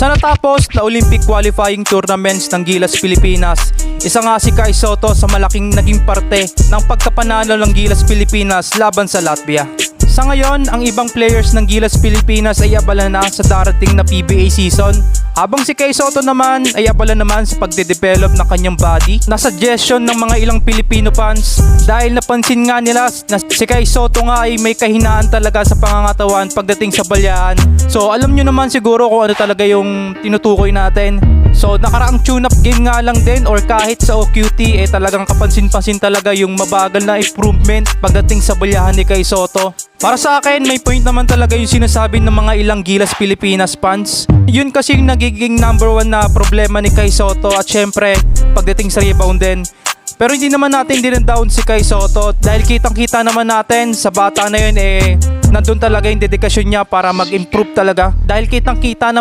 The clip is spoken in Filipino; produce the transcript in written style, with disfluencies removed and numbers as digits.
Sa natapos na Olympic qualifying tournaments ng Gilas Pilipinas, isa nga si Kai Sotto sa malaking naging parte ng pagkapanalo ng Gilas Pilipinas laban sa Latvia. Sa ngayon, ang ibang players ng Gilas Pilipinas ay abala na sa darating na PBA season, habang si Kai Sotto naman ay abala naman sa pagde-develop ng kanyang body na suggestion ng mga ilang Filipino fans dahil napansin nga nila na si Kai Sotto nga ay may kahinaan talaga sa pangangatawan pagdating sa balyahan. So alam nyo naman siguro kung ano talaga yung tinutukoy natin. So nakaraang tune-up game nga lang din or kahit sa OQT talagang kapansin-pansin talaga yung mabagal na improvement pagdating sa balyahan ni Kai Sotto. Para sa akin, may point naman talaga yung sinasabi ng mga ilang Gilas Pilipinas fans. Yun kasi yung nagiging number 1 na problema ni Kai Sotto at syempre pagdating sa rebound din. Pero hindi naman natin din-down si Kai Sotto dahil kitang-kita naman natin sa bata na yun nandun talaga yung dedikasyon niya para mag-improve talaga. Dahil kitang-kita naman